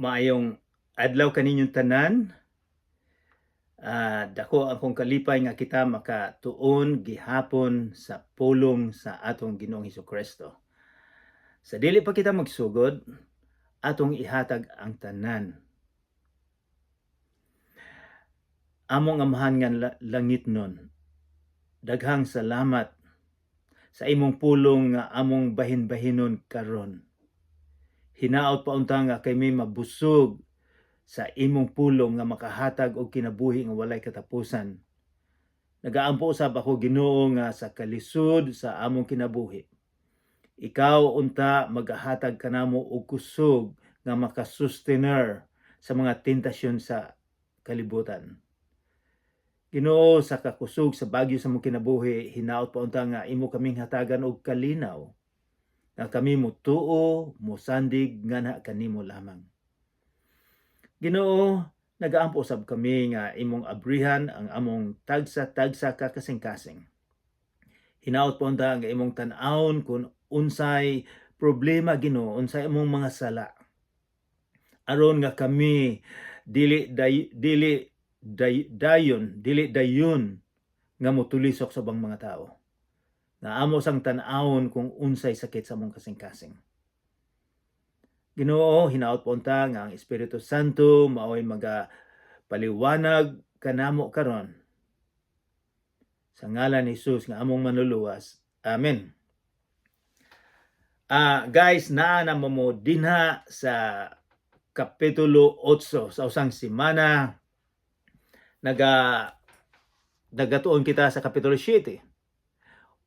Maayong adlaw kaninyong tanan. Dako akong kalipay nga kita makatuon gihapon sa pulong sa atong Ginoong Hesukristo. Sa dili pa kita magsugod, atong ihatag ang tanan. Among amahan nga langit nun, daghang salamat sa imong pulong nga among bahin-bahinon karon. Hinaot pa unta nga kay may mabusog sa imong pulong nga makahatag og kinabuhi nga walay katapusan. Nagaampo usab ako Ginoo nga sa kalisod sa among kinabuhi, ikaw unta magahatag kanamo og kusog nga makasustener sa mga tentasyon sa kalibutan. Ginoo, sa kakusog sa bagyo sa mong kinabuhi, hinaot pa unta nga imo kaming hatagan og kalinaw nga kami mutuo, musandig nga na kanimo lamang. Ginoo, nagaampo usab kami nga imong abrihan ang among tagsa-tagsa ka kasing-kasing. Hinaot po unta nga imong tan-awon kung unsay problema Ginoo, unsay imong mga sala. Aron nga kami dili dayon nga motulisok sa ubang mga tao. Nga amo sang tan-awon kung unsay sakit sa among kasing-kasing. Ginoo, hinaot po unta nga ang Espiritu Santo mao'y magapaliwanag kanamo karon. Sa ngalan ni Jesus nga among manluluwas. Amen. Guys, naa na mo dinha sa Kapitulo 8 sa usang semana. Nagatuon kita sa Kapitulo 7.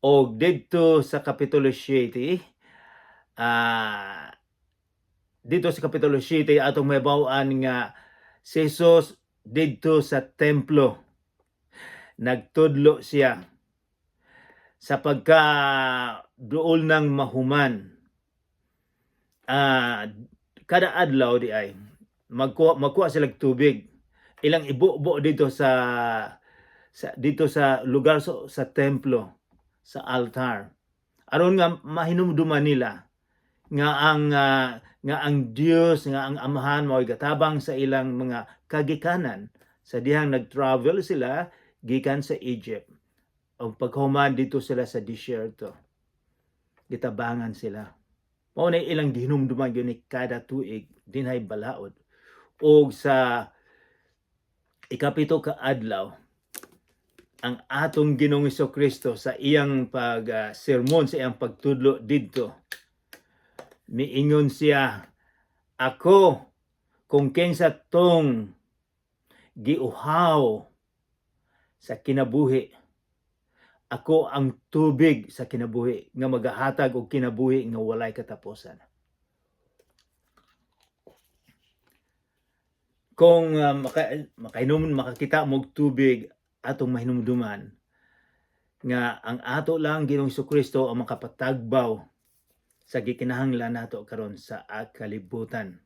O dito sa Kapitulo 7, dito sa Kapitulo 7 atong mahibaw-an nga si Jesus dito sa templo nagtudlo siya sa pagka duol ng mahuman. Kada adlaw di ay magkuha sila tubig, ilang ibubo dito sa lugar sa templo, sa altar, aron nga mahinumduman nila nga ang Dios, nga ang Amahan mao'y gatabang sa ilang mga kagikanan sa dihang nag-travel sila gikan sa Egypt. O paghuman dito sila sa disyerto, gitabangan sila. Mao na ilang gihinumduman gyud ni kada tuig dinhay balaod. O sa ikapito ka adlaw, ang atong Ginoong Hesukristo sa iyang sermon, sa iyang pagtudlo didto, miingon siya, ako kung kinsa tong giuhaw sa kinabuhi, ako ang tubig sa kinabuhi nga magahatag og kinabuhi nga walay katapusan. Kung makakita mo og tubig atong mahinumduman, nga ang ato lang Ginoong Hesukristo ang makapatagbaw sa gikinahanglan nato karon sa kalibutan.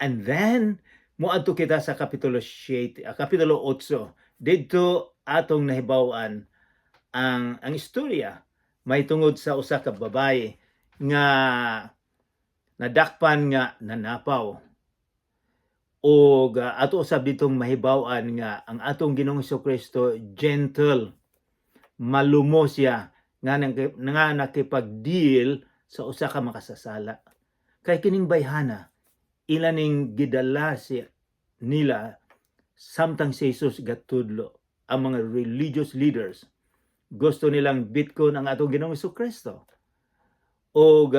And then moadto kita sa Kapitulo 8. Dito atong nahibaw-an ang istorya may tungod sa usa ka babae nga nadakpan nga nanapaw. O ato usab ditong mahibaw-an nga ang atong Ginoong Hesukristo gentle, malumo siya nga nakipag-deal sa usa ka makasasala. Kay kining bayhana, ilaning gidala nila samtang si Jesus gatudlo. Ang mga religious leaders gusto nilang bitkon ang atong Ginoong Hesukristo. O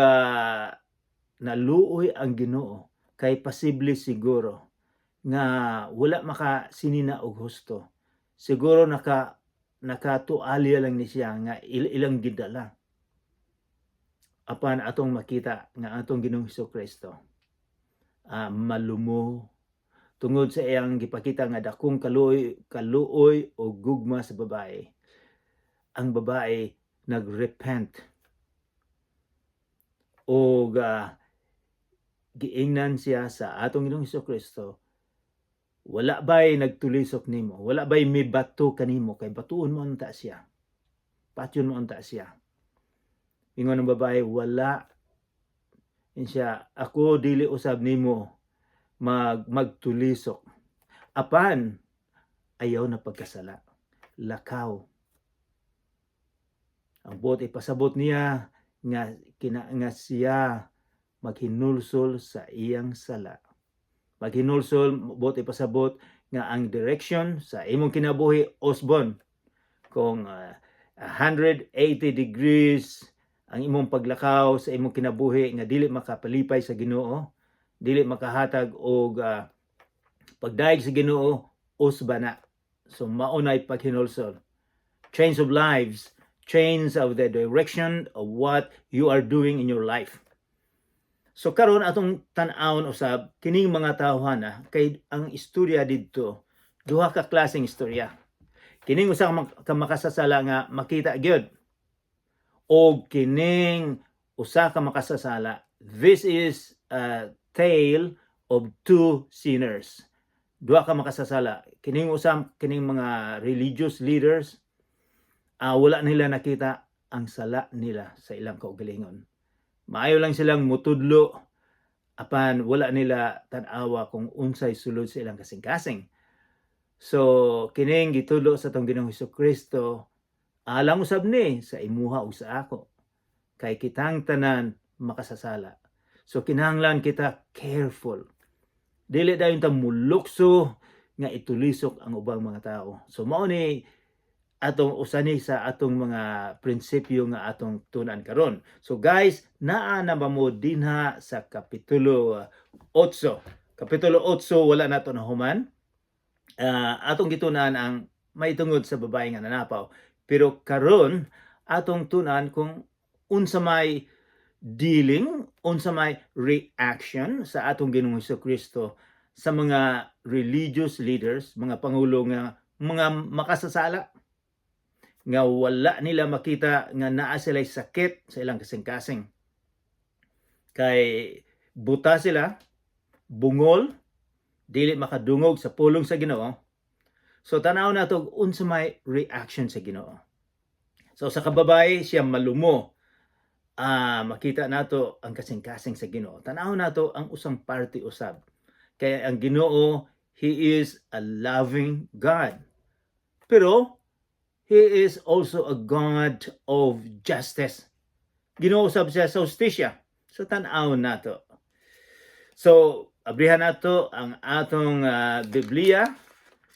naluoy ang Ginoo kay posible siguro nga wala makasinina og husto. Siguro nakatualya lang ni siya nga ilang gidala. Apan atong makita nga atong Ginoong Hesukristo malumo tungod sa iyang gipakita nga dakong kaluoy o gugma sa babae. Ang babae nagrepent o giingnan siya sa atong Ginoong Hesukristo, wala ba'y nagtulisok nimo, wala ba'y may bato kanimo, kay batuon mo unta siya, patyon mo unta siya. Ingon ng babae, wala siya, ako dili usab nimo magtulisok. Apan ayaw na pagkasala. Lakaw. Ang buot ipasabot niya nga siya maghinulsol sa iyang sala. Maghinulsol, buot ipasabot nga ang direction sa imong kinabuhi osbon. Kung 180 degrees ang imong paglakaw sa imong kinabuhi nga dili makapalipay sa Ginoo, dili makahatag og pagdaig sa Ginoo, usba na. So maunay paghinulsol. Change of lives, change of the direction of what you are doing in your life. So karon atong tan-awon usab kining mga tawhana kay ang istorya didto duha ka klaseng istorya. Kining usa ka makasasala nga makita gyud, o kining usa ka makasasala. This is a tale of two sinners. Duha ka makasasala. Kining mga religious leaders, wala nila nakita ang sala nila sa ilang kaugalingon. Maayo lang silang mutudlo, apan wala nila tan-awa kung unsay sulod sa ilang kasing-kasing. So kining gitudlo sa tong Ginoong Hesukristo, alang usab ni sa imuha ug sa ako, kay kitang tanan makasasala. So kinahanglan kita careful. Dili dayon ta mulukso nga itulisok ang ubang mga tao. So mao ni atong usani sa atong mga prinsipyo nga atong tunan karon. So guys, naa na ba mo dinha sa kapitulo 8. Kapitulo 8 wala nato na human. Atong gitunan ang may tungod sa babae nga nanapaw. Pero karon atong tunan kung unsa may dealing, unsa may reaction sa atong Ginoong Hesukristo sa mga religious leaders, mga pangulo nga mga makasasala, nga wala nila makita nga naa sila'y sakit sa ilang kasing-kasing. Kay buta sila, bungol, dili makadungog sa pulong sa Ginoo. So tanaw nato unsa may reaction sa Ginoo. So sa kababay siya malumo. Makita nato ang kasing-kasing sa Ginoo. Tanaw nato ang usang party usab. Kaya ang Ginoo, He is a loving God. Pero He is also a God of justice. Ginousab siya sa hustisya. So tan-aw nato. So abrihan nato ang atong Biblia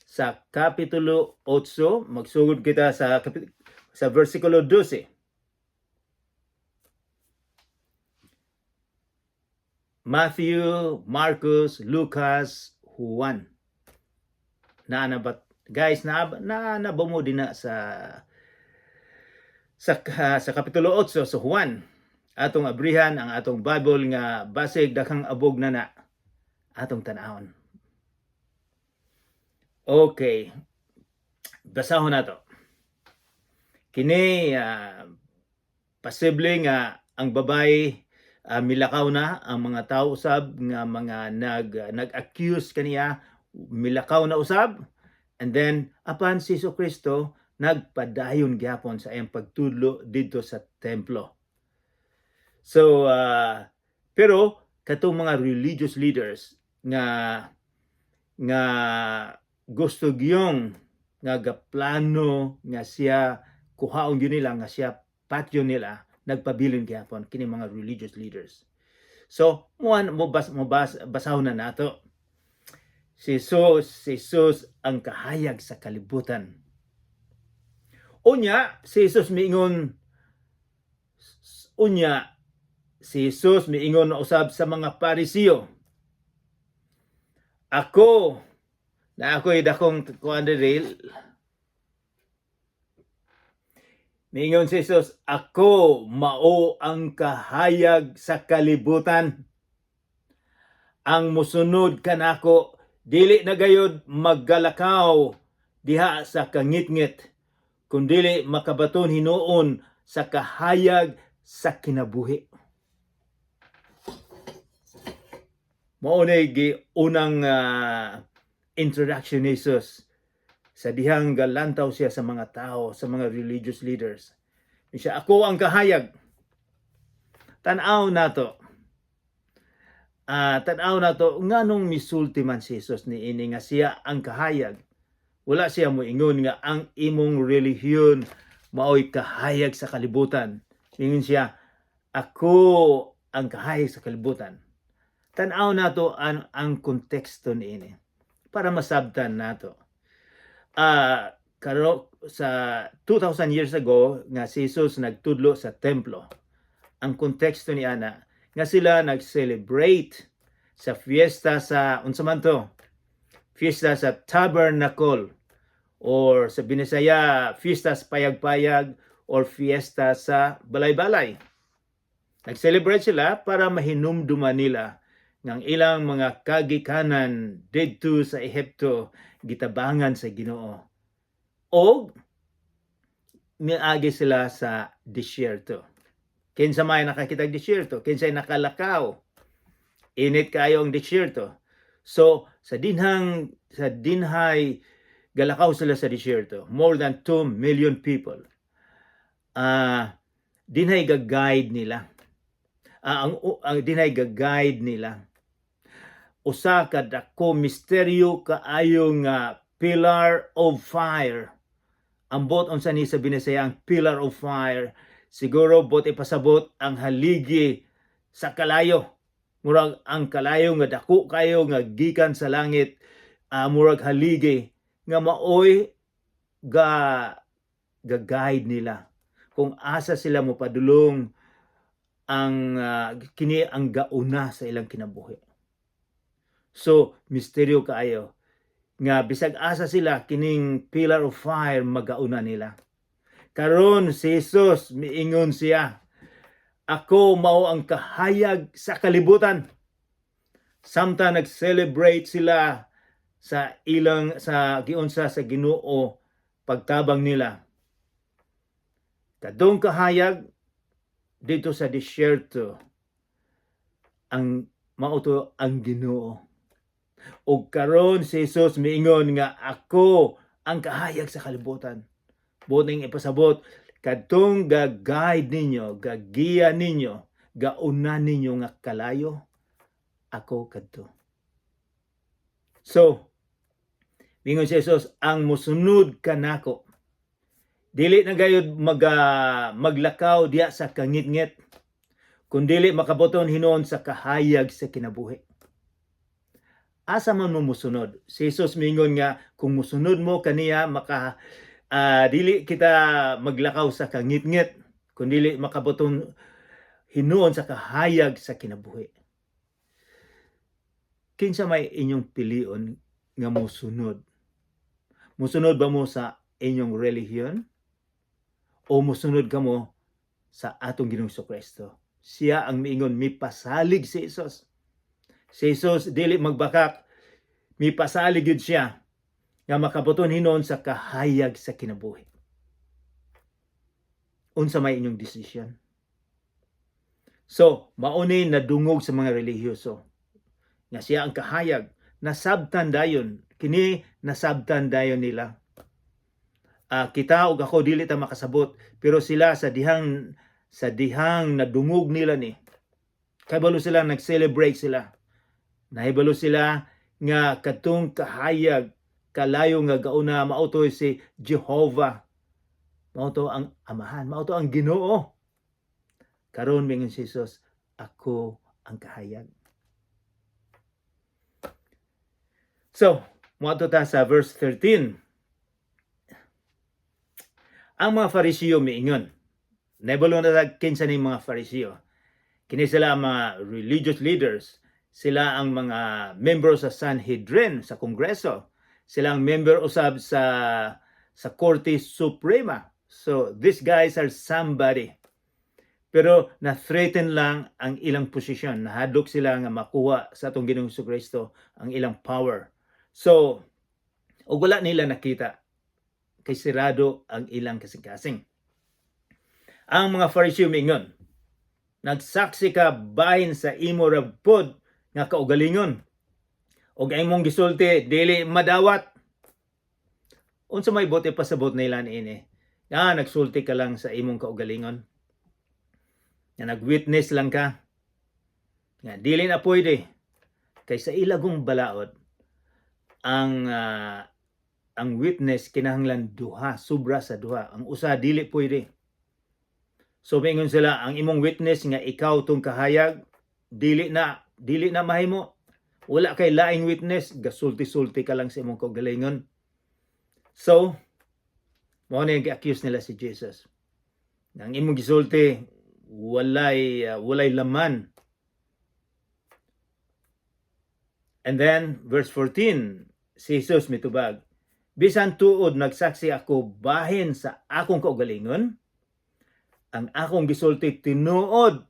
sa kapitulo 8. Magsugod kita sa versikulo 12. Matthew, Marcos, Lucas, Juan. Guys, nabomo din na sa kapitulo 8 sa Juan. Atong abrihan ang atong Bible nga basig daghang abog na atong tan-awon. Okay. Basahon nato. Kini posible nga ang babae milakaw na ang mga tao usab nga mga nag-accuse kaniya, milakaw na usab. And then, apan si Hesukristo, nagpadayon gyapon sa iyang pagtudlo dito sa templo. So, pero, katong mga religious leaders nga gusto gyong nga gaplano nga siya kuhaon gyud nila nga siya patyo nila, nagpabilin gyapon kini mga religious leaders. So, basahon na nato. Si Jesus ang kahayag sa kalibutan. Unya, si Jesus miingon na usab sa mga Parisiyo. Ako'y dakong kuan diri. Miingon si Jesus, ako mao ang kahayag sa kalibutan. Ang musunod kanako dili na gayud maggalakaw diha sa kangitngit, kundili makabaton hinuon sa kahayag sa kinabuhi. Mao nay unang introduction ni Jesus sa dihang galantaw siya sa mga tao, sa mga religious leaders. Siya, ako ang kahayag. Tan-aw nato. Tan-aw na to nganong misulti man si Jesus ni ini nga siya ang kahayag. Wala siya moingon nga ang imong relihiyon maoy kahayag sa kalibutan. Ingon siya, ako ang kahayag sa kalibutan. Tan-aw na to ang konteksto ni ini para masabtan nato. Karo sa 2,000 years ago nga si Jesus nagtudlo sa templo. Ang konteksto ni ana nga sila nag-celebrate sa fiesta sa unsa man to? Fiesta sa Tabernacle or sa Binisaya fiesta sa payag-payag or fiesta sa balay-balay. Nag-celebrate sila para mahinumduman nila ng ilang mga kagikanan didto sa Ehipto gitabangan sa Ginoo. O miagi sila sa disyerto. Kinsa may nakakitag disyerto, kinsay nakalakaw. Init kayo ang disyerto. So sa dinhay galakaw sila sa disyerto. More than 2 million people. Dinhay ga-guide nila. Ang dinhay ga-guide nila. Usa ka dako misteryo kaayong pillar of fire. Ang bot unsa ni sa Binisaya ang pillar of fire. Siguro bot ipasabot ang haligi sa kalayo. Murag ang kalayo nga dako kayo nga gikan sa langit, murag haligi nga maoy ga-guide nila kung asa sila mo padulong ang kini ang gauna sa ilang kinabuhi. So misteryo kaayo nga bisag asa sila kining pillar of fire magauna nila. Karon si Jesus miingon siya, ako mao ang kahayag sa kalibutan. Samtang nag-celebrate sila sa giunsa sa Ginoo pagtabang nila. Kadtong kahayag dito sa disyerto ang mauto ang Ginoo. Ug karon si Jesus miingon nga ako ang kahayag sa kalibutan. Buting ipasabot, kadtong ga-guide ninyo, gagiya ninyo, gauna ninyo nga kalayo, ako kadto. So, mingon si Jesus, ang musunod kanako, dili na gayud maglakaw diya sa kangit-ngit, kundili makabuton hinuon sa kahayag sa kinabuhi. Asa man mo musunod? Si Jesus mingon nga, kung musunod mo kaniya, dili kita maglakaw sa kangit-ngit, kundili makabuton hinuon sa kahayag sa kinabuhi. Kinsa may inyong pilion nga musunod? Musunod ba mo sa inyong relihiyon? O musunod ka mo sa atong Ginoong Kristo? Siya ang miingon, mipasalig si Jesus. Si Jesus dili magbakak, mipasalig yun siya nga makabuton hinon sa kahayag sa kinabuhi. Unsa may inyong desisyon? So, mauni nadungog sa mga relihiyoso nga siya ang kahayag, nasabtan dayon, kini nasabtan dayon nila. Kita ug ako dili ta makasabot, pero sila sa dihang nadungog nila ni. Kabalo sila nag-celebrate sila. Nahibalo sila nga kadtong kahayag kalayo nga gauna mauto si Jehovah. Mauto ang Amahan, mauto ang Ginoo. Karon mingon si Jesus, ako ang kahayag. So, moadto ta sa verse 13. Ang mga Farisiyo miingon. Nahibalo na kinsa ning mga Farisiyo. Kini sila ang mga religious leaders. Sila ang mga member sa Sanhedrin, sa Kongreso. Sila ang member usab sa Korte Suprema. So, these guys are somebody. Pero na-threaten lang ang ilang posisyon. Nahadlok sila nga makuha sa atong Ginoong Kristo ang ilang power. So, ug wala nila nakita. Kay sirado ang ilang kasing-kasing. Ang mga Fariseo miingon, nagsaksi ka bahin sa imo rabpod nga kaugalingon. Og imong gisulti dili madawat. Unsa may bote pasabot nila niini? Nagsulti ka lang sa imong kaugalingon. Nga nag-witness lang ka. Nga dili na pwede Kay sa ilagong balaod ang witness kinahanglan duha, sobra sa duha. Ang usa dili pwede. So mingon sila, ang imong witness nga ikaw tong kahayag dili na mahimo. Wala kay laing witness, gasulti-sulti ka lang sa imong kaugalingon. So mao na gi-accuse nila si Jesus. Ang imong gisulti walay laman. And then verse 14, si Jesus mitubag, bisan tuod nagsaksi ako bahin sa akong kaugalingon, ang akong gisulti tinuod,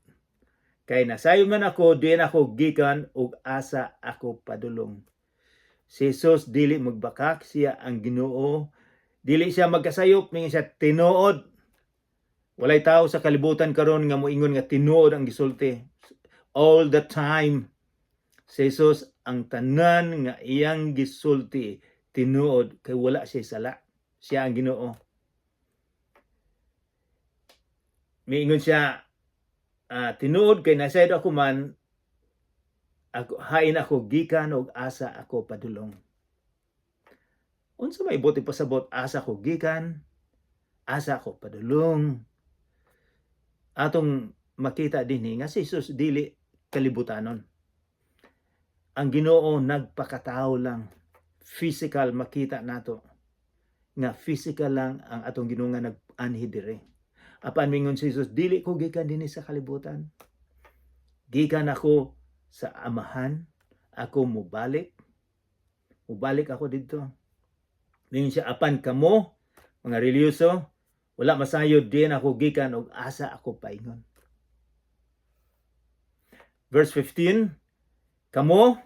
kay nasayon man ako, diin ako gikan ug asa ako padulong. Si Jesus dili magbakak, siya ang Ginoo. Dili siya magkasayop, mingon siya tinuod. Walay tao sa kalibutan karon nga moingon nga tinuod ang gisulti. All the time, si Jesus ang tanan nga iyang gisulti tinuod, kay wala siya sala. Siya ang Ginoo. Miingon siya, tinuod kay nasayod ako man, hain ako gikan og asa ako padulong. Unsa may buti pasabot, asa ko gikan, asa ako padulong. Atong makita dinhi nga si Jesus dili kalibutanon. Ang Ginoo nagpakatao lang. Physical makita nato nga physical lang ang atong Ginoo nga nag-anhi dire. Apan mingon si Jesus, dili ko gikan dinhi sa kalibutan. Gikan ako sa Amahan, ako mubalik ako dito. Mingon siya, apan kamo mga reliyoso, wala masayod din ako gikan og asa ako paingon. Verse 15, kamo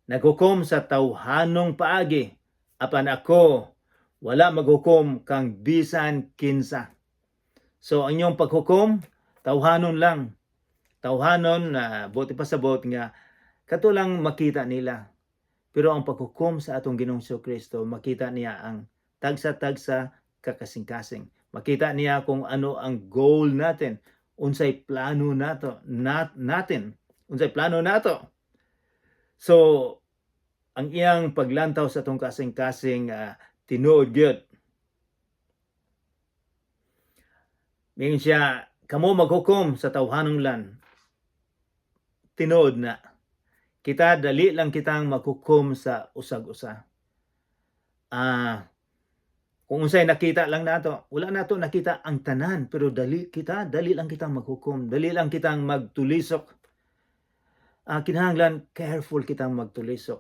naghukom sa tawhanong paagi, apan ako wala maghukom kang bisan kinsa. So ang inyong paghukom, tawhanon lang. Tawhanon na buti pasabot nga kato lang makita nila. Pero ang paghukom sa atong Ginoong Kristo, makita niya ang tagsa-tagsa kakasing-kasing. Makita niya kung ano ang goal natin, unsay plano natin, unsay plano nato. So ang iyang paglantaw sa atong kasing-kasing tinuod gyud. Mingon siya, kamo maghukom sa tawhanong lan. Tinuod na. Kita dali lang kitang maghukom sa usag-usa. Kung unsay nakita lang nato, wala nato nakita ang tanan, pero dali lang kitang maghukom, dali lang kitang magtulisok. Kinahanglan careful kitang magtulisok.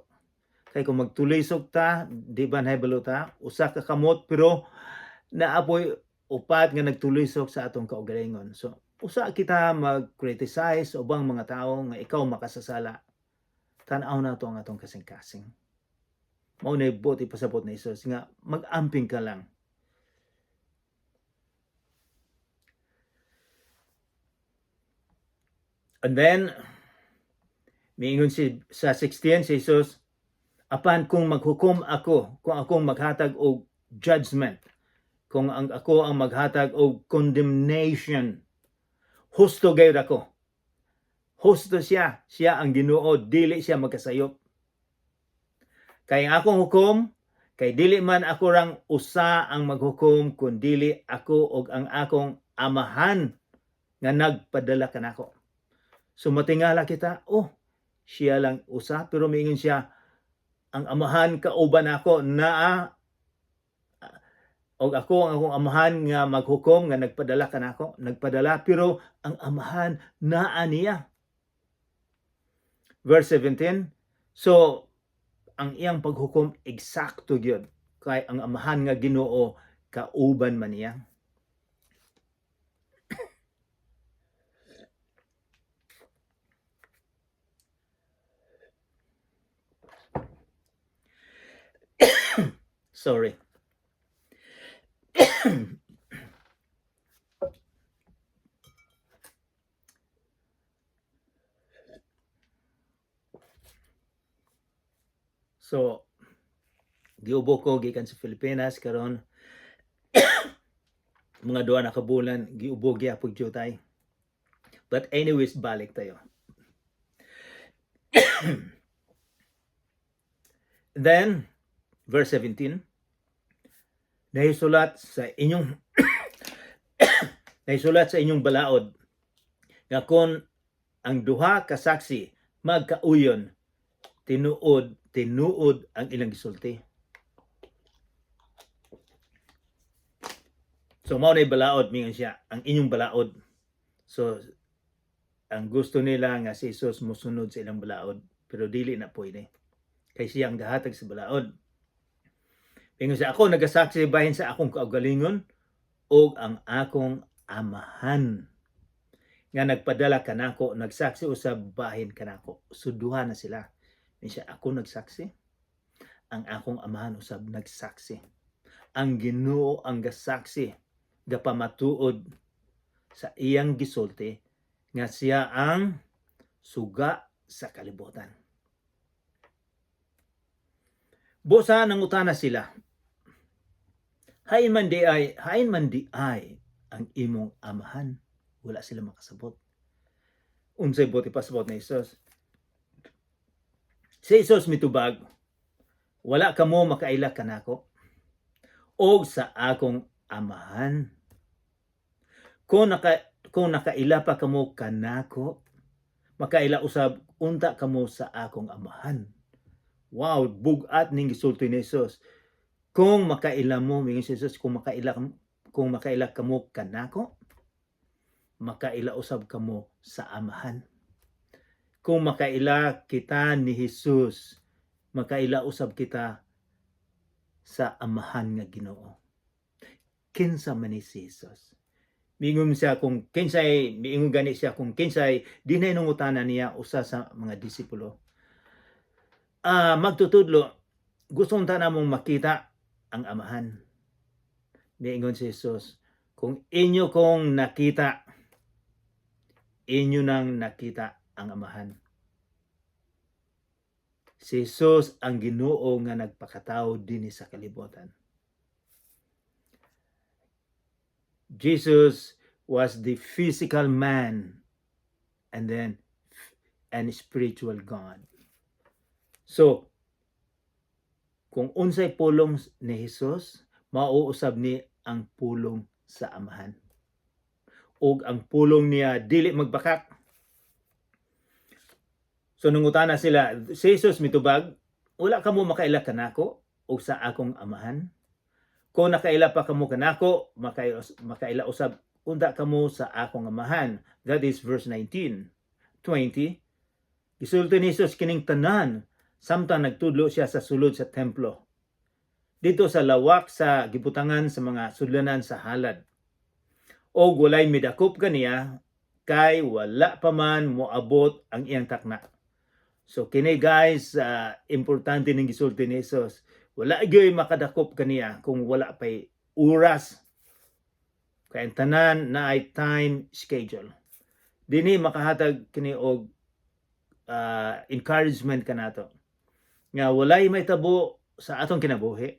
Kay kung magtulisok ta, di ba nahibalo ta, usa ka kamot pero naapoy upat nga nagtulisok sa atong kaugalingon. So usa kita mag-criticize ubang mga tao nga ikaw makasasala. Tan-aw na to ang atong kasing-kasing. Mao na buti pasabot na Jesus nga mag-amping ka lang. And then miingon sa 16 si Jesus, apan kung maghukom ako, kung akong maghatag og judgment, kung ako ang maghatag og condemnation, husto gayud ako. Husto siya ang Ginoo, dili siya magkasayop. Kay ang akong hukom, kay dili man ako rang usa ang maghukom, kun dili ako og ang akong Amahan nga nagpadala kanako. So matingala kita, siya lang usa, pero miingon siya, ang Amahan kauban ako naa, og ako ang akong Amahan nga maghukom nga nagpadala kanako, nagpadala, pero ang Amahan naa niya. Verse 17, so ang iyang paghukom eksakto gyud, kay ang Amahan nga Ginoo kauban man niya. Sorry. So giubo ko gikan sa Pilipinas karon mga duha na ka bulan giubo gyapon jutay. But anyways, balik tayo. Then verse 17, nahisulat sa inyong nahisulat sa inyong balaod nga kon ang duha ka saksi magkauyon, tinuod ang ilang gisulti. So mao nay balaod mingon siya, ang inyong balaod. So ang gusto nila nga si Jesus mosunod sa ilang balaod, pero dili na pwede. Kay siya ang gahatag sa balaod. Mingon siya, ako nagasaksi bahin sa akong kaugalingon o ang akong amahan nga nagpadala kanako, nagsaksi usab bahin kanako. Suduha na sila. Mingon siya, ako nagsaksi, ang akong amahan usab nagsaksi. Ang Ginoo ang gasaksi, gapamatuod sa iyang gisulti nga siya ang suga sa kalibutan. Busa nangutana sila, hain man di ay ang imong amahan. Wala sila makasabot. Unsay buti pasabot ni Jesus? Si Jesus mitubag, wala kamo makaila kanako og sa akong amahan. Kung nakaila pa kamo kanako, makaila usab unta kamo sa akong amahan. Wow, bugat ning gisulti ni Jesus. Kung makaila mo, mingon si Jesus, kung makaila kamo kanako, makaila usab kamo sa amahan. Kung makaila kita ni Jesus, makaila usab kita sa amahan nga Ginoo. Kinsa man ni si Jesus? Mingon siya kung kinsay, miingon gani siya kung kinsay dinay nungutana niya usa sa mga disipulo. Magtutudlo, gusto ta namong makita ang amahan. Miingon si Jesus, kung inyo kong nakita, inyo nang nakita ang amahan. Si Jesus ang Ginoo nga nagpakatao dinhi sa kalibutan. Jesus was the physical man and spiritual God. So, kung unsay pulong ni Jesus, mauusab ni ang pulong sa amahan. Og ang pulong niya dili magbakak. So nungutana sila, si Jesus mitubag, wala kamo makaila kanako og sa akong amahan. Kung nakaila pa kamo kanako, makaila usab unta kamo sa akong amahan. That is verse 19. 20. Gisulti ni Jesus kining tanan samtang nagtudlo siya sa sulod sa templo. Dito sa lawak sa gibutangan sa mga sudlanan sa halad. O walay midakop kaniya kay wala pa man moabot ang iyang takna. So kini guys, importante ning gisulti ni Jesus. Wala gyud makadakop kaniya kung wala pay oras. Kay tanan na ay time schedule. Dini makahatag kini og encouragement kanato. Nga walay may tabo sa atong kinabuhi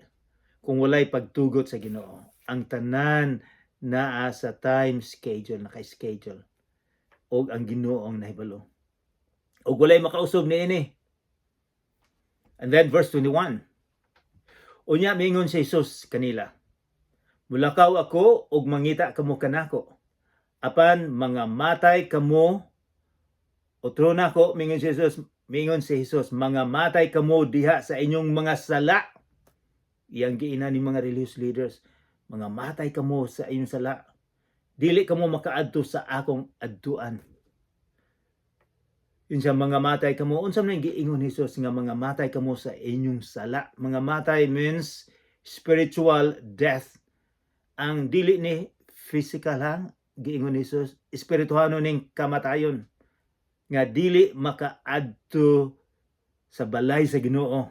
kung walay pagtugot sa Ginoo. Ang tanan naa sa time schedule, naka-schedule. Og ang Ginoo ang nahibalo. Og walay makausob niini. And then verse 21. Unya mingon si Jesus kanila, mulakaw ako og mangita kamo kanako. Apan mga matay kamo otro nako, mingon si Jesus, mga matay kamo diha sa inyong mga sala. Iyang giina ni mga religious leaders, mga matay kamo sa inyong sala. Dili kamo makaadto sa akong adtuan. Yun siya, mga matay kamo. Unsa man giingon ni Jesus nga mga matay kamo sa inyong sala. Mga matay means spiritual death. Ang dili ni physical lang, giingon ni Jesus, espirituhano ning kamatayon. Nga dili makaadto sa balay sa Ginoo,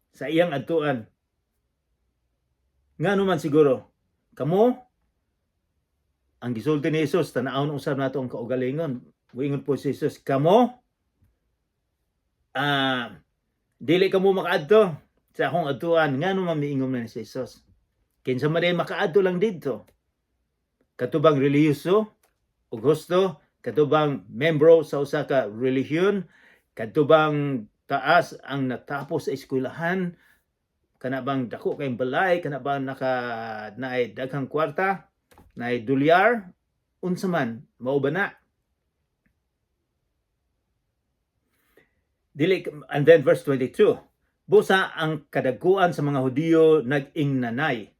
sa iyang adtuan. Nga naman siguro, kamo, ang gisulti ni Jesus, tanaon usab nato ang kaugalingon. Muingon po si Jesus, kamo, dili kamo makaadto sa akong adtuan. Nga naman miingon na ni si Jesus. Kinsa man makaadto lang dito. Katubang relihiyoso, o gusto, katubang membro sa usa ka relihiyon, Kadto bang taas ang natapos sa eskwelahan, kana bang dako kay balay, kana bang naay daghang kwarta, naay dolyar, unsa man mao ba na? And then verse 22. Busa ang kadaguan sa mga Hudiyo nag-ing nanay.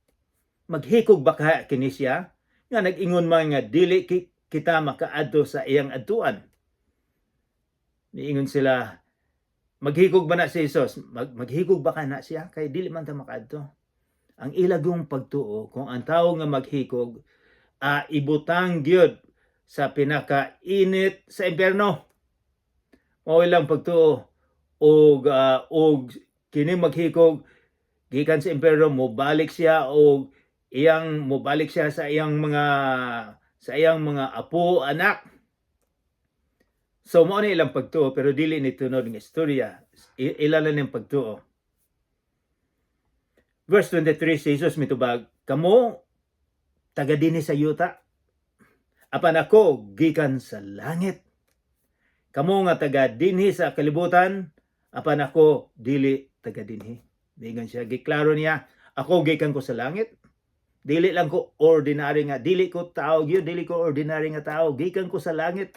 Maghikog ba ka kini siya? Nga nag-ingon man nga dili kita makaadto sa iyang adtuan. Niingon sila, maghikog ba na si Jesus? Maghikog ba ka na siya? Kay dili man ta makaadto. Ang ilagong pagtuo, kung ang tao nga maghikog, ibutang gyud sa pinakainit sa impyerno. Mao ilang pagtuo og kini maghikog gikan sa impyerno mobalik siya og mobalik siya sa iyang mga apo, anak. So mao ni ilang pagtuo pero dili ni tunod nga istorya. Ilala ning pagtuo. Verse 23, si Jesus mitubag, kamo taga dinhi sa yuta, apan ako gikan sa langit. Kamo nga taga dinhi sa kalibutan, apan ako dili taga dinhi. Digan siya, giklaro niya, ako gikan ko sa langit. Dili lang ko ordinary nga, dili ko tao gyud, dili ko ordinary nga tao, gikan ko sa langit.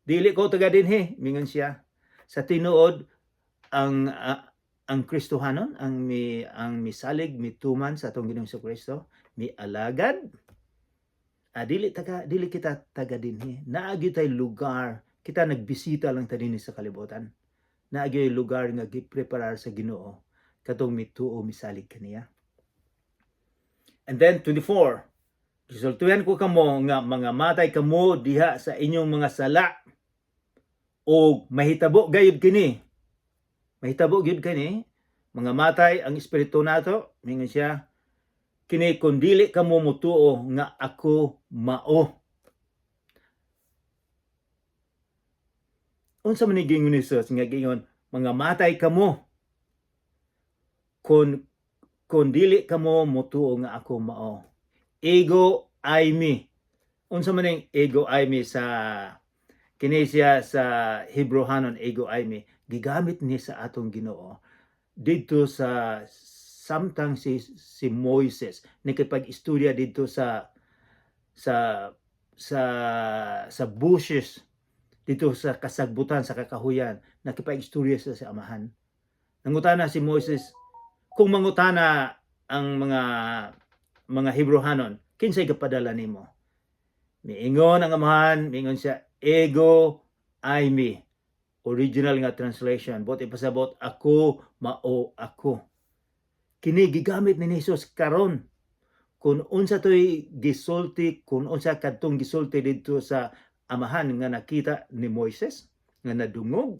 Dili ko taga dinhi, mingon siya. Sa tinuod ang Kristohanon, ang misalig, mituman sa atong Ginoong Kristo, mi alagad. Dili kita taga dinhi. Naagi tay lugar, kita nagbisita lang ta dinhi sa kalibutan. Naagi lugar nga gipreparar sa Ginoo katong mituo misalig kaniya. And then 24, resultuhan ko kamo nga mga matay kamo diha sa inyong mga sala o mahitabo gayud kini. Mahitabo gyud kani, mga matay ang espiritu nato, mingon siya, kini kun dili kamo mutuo nga ako mao. Unsa man ni gingon ni Jesus nga gingon, mga matay kamo kun dili kamo mutuo nga ako mao. Ego eimi. Unsa man ning ego eimi sa kini siya sa Hebrehanon, ego eimi, gigamit ni sa atong Ginoo dito sa samtang si Moises nakipag-istorya dito sa bushes dito sa kasagbutan sa kakahuyan, nakipag-istorya sa amahan. Nangutana si Moises, kung mangutana ang mga Hebrehanon, kinsay gapadala nimo? Miingon ang amahan, miingon siya, ego eimi. Original nga translation, bot ipasabot, ako mao ako. Kini gigamit ni Jesus karon kung unsa toy gisulti, kung unsa kadtong gisulti dito sa amahan nga nakita ni Moises nga nadungog,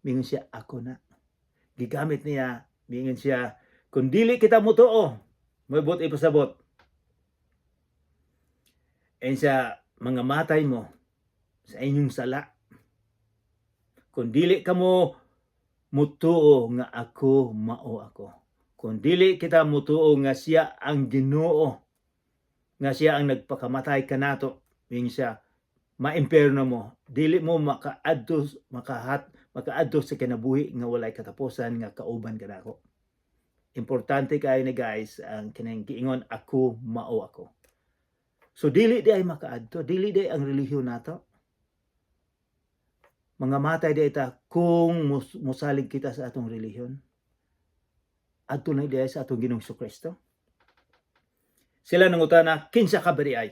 mingon siya, ako na. Gigamit niya, mingon siya, kung dili kita mutuo, may bot ipasabot. And sa mga matay mo sa inyong sala, kung dili kamo mutuo nga ako mao ako. Kung dili kita mutuo nga siya ang Ginoo, nga siya ang nagpakamatay kanato, ming siya maimperno mo, dili mo makaadto sa kinabuhi nga walay katapusan nga kauban kanako. Importante kayo ni guys ang kinang giingon, ako mao ako. So dili di ay makaadto, dili di ang relihiyon nato. Mga matay di ita kung musalig kita sa atong relihiyon. Adto na di sa atong Ginoong Kristo. Sila nangutana, kinsa ka bari ay?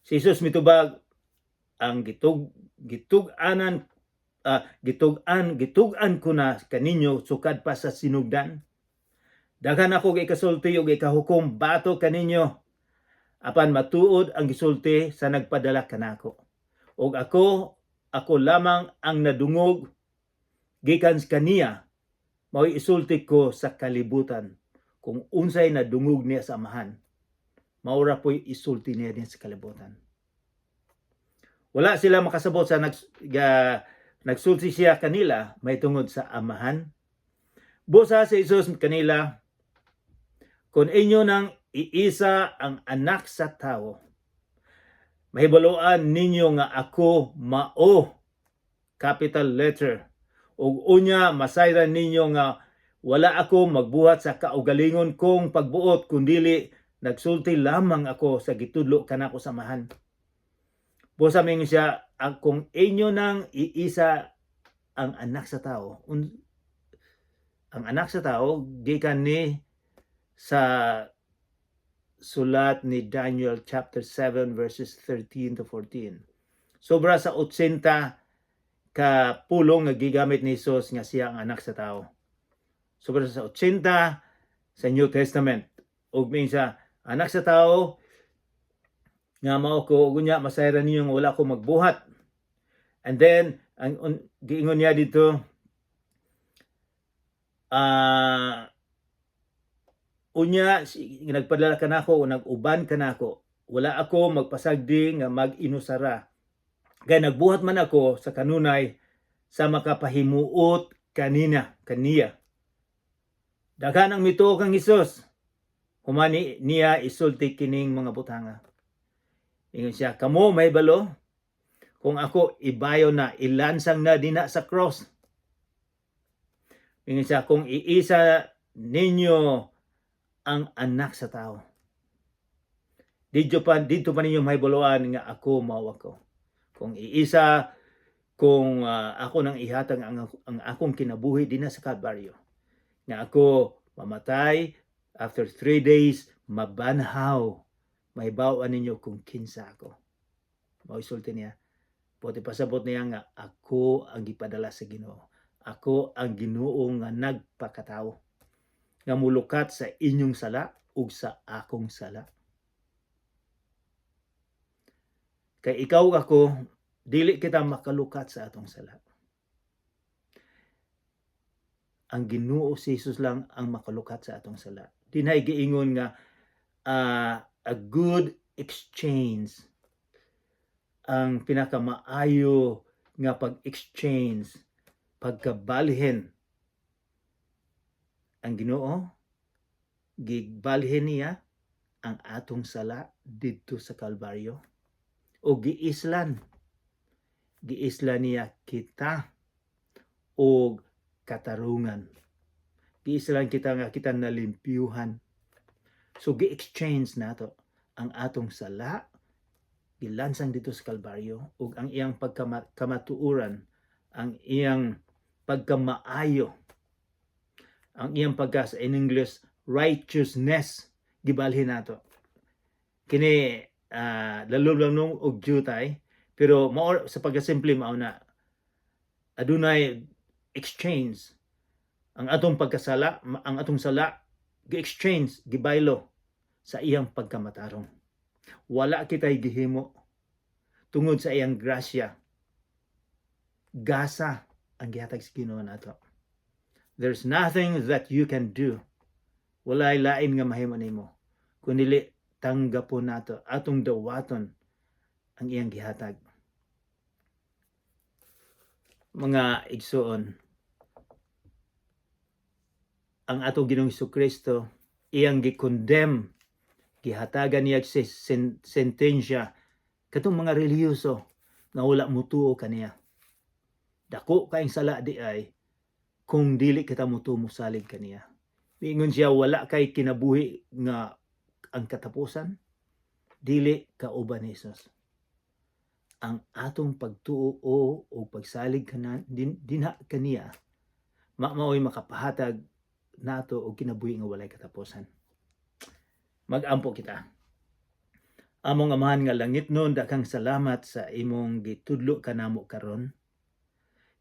Si Jesus mitubag, ang gitugan ko na kaninyo sukad pa sa sinugdan. Daghan ako ikasulti ug ikahukom bato kaninyo, apan matuod ang gisulti sa nagpadala kanako. Og ako lamang ang nadungog gikan kaniya, mao'y isulti ko sa kalibutan kung unsay nadungog niya sa amahan. Maura po'y isulti niya din sa kalibutan. Wala sila makasabot sa nagsulti siya kanila, may tungod sa amahan. Busa si Jesus kanila, kung inyo nang iisa ang anak sa tao, Mahibaluan ninyo nga ako mao, capital letter. Ug unya masayran ninyo nga wala ako magbuhat sa kaugalingon kong pagbuot, kundili nagsulti lamang ako sa gitudlo kanako samahan. Busa mingon siya, kung inyo nang iisa ang anak sa tao, ang anak sa tao gikan ni sa sulat ni Daniel chapter 7 verses 13 to 14. Sobra sa 80 ka pulong nga gigamit ni Jesus nga siya ang anak sa tao. Sobra sa 80 sa New Testament. Ug minsa anak sa tao nga mao ko gunya masayran niyo nga wala ko magbuhat. And then ang giingon niya dito unya nagpadala kanako o nag-uban kanako, wala ako magpasagdi nga mag-inusara. Kaya nagbuhat man ako sa kanunay sa makapahimuot kaniya. Daghan ang mituo kang Hesus. Humani niya isulti kining mga butanga. Ingon siya, kamo may balo kung ako ibayo na, ilansang na dina sa cross. Ingon siya, kung iisa ninyo ang anak sa tao, dito pa ninyo mahibuluan nga ako mao ako. Kung iisa, kung ako nang ihatag ang akong kinabuhi din sa Kalbaryo, nga ako mamatay, after 3 days mabanhaw, mahibawaan ninyo kung kinsa ako. Mausulti niya, pati pasabot niya nga ako ang gipadala sa Ginoo. Ako ang Ginoo nga nagpakatao, nga mulukat sa inyong sala ug sa akong sala. Kay ikaw ako, dili kita makalukat sa atong sala. Ang Ginoo si Jesus lang ang makalukat sa atong sala. Dinay giingon nga a good exchange, ang pinakamaayo nga pag-exchange, pagkabalhin. Ang Ginoo gigbalhin niya ang atong sala didto sa Kalbaryo, o giislan niya kita og katarungan. Giislan kita nga kita nalimpyuhan. So gi-exchange nato ang atong sala, gilansang dito sa Kalbaryo, ug ang iyang pagkamatuuran, ang iyang pagkamaayo, ang iyang sa in English righteousness, gibalhin nato. Kini lalong og jutay, pero mao sa pagkasimple mao na adunay exchange ang atong pagkasala, ang atong sala gi-exchange, gibaylo sa iyang pagkamatarong. Wala kitay gihimo tungod sa iyang grasya. Gasa ang gihatag sa Ginoo nato. There's nothing that you can do. Walay lain nga mahimo nimo kundi tanggapon nato, atong dawaton ang iyang gihatag. Mga igsoon, ang atong Ginoong Jesucristo iyang gi-condemn, gihatagan niya sa sentensya katong mga relihiyoso nga wala mutuo kaniya. Dako kaayong sala di ay kung dili kita mutuo musalig kaniya. Ingon siya, wala kay kinabuhi nga ang katapusan, dili kauban ni Jesus. Ang atong pagtuo o pagsalig dinha kaniya, mao'y makapahatag nato og kinabuhi nga walay katapusan. Mag-ampo kita. Among Amahan nga langit nun, daghang salamat sa imong gitudlo kanamo karon.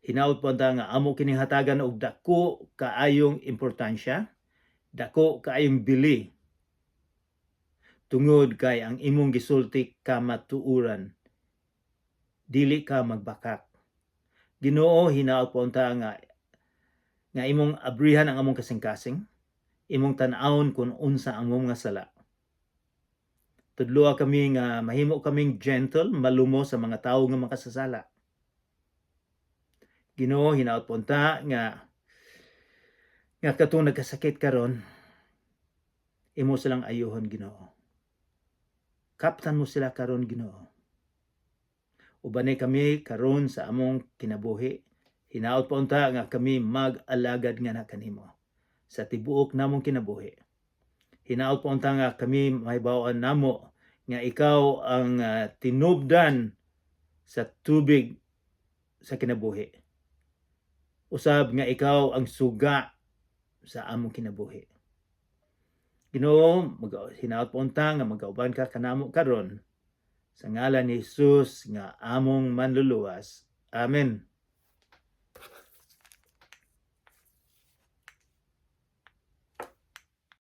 Hinaut po nga amo kining hatagan og dako kaayong importansya, dako kaayong bili, tungod kay ang imong gisulti kamatuuran, dili ka magbakak. Ginoo, hinaut po nga imong abrihan ang among kasing-kasing, imong tan-awon kung unsa ang among nga sala. Tudloa kami nga mahimo kaming gentle, malumo sa mga tawo nga makasasala. Ginoo, hinaut po nga katong nagkasakit karon, imo silang ayuhon, Ginoo. Kaptan mo sila karon, Ginoo. ubanay kami karon sa among kinabuhi. Hinaot pa unta nga kami mag-alagad nga na kanimo sa tibuok namong kinabuhi. Hinaot pa unta nga kami mahibaw-an namo nga ikaw ang tinubdan sa tubig sa kinabuhi. Usab nga ikaw ang suga sa among kinabuhi. Ginoo, hinaot pa unta nga magauban ka kanamo karon sa ngalan ni Jesus nga among manluluwas. Amen.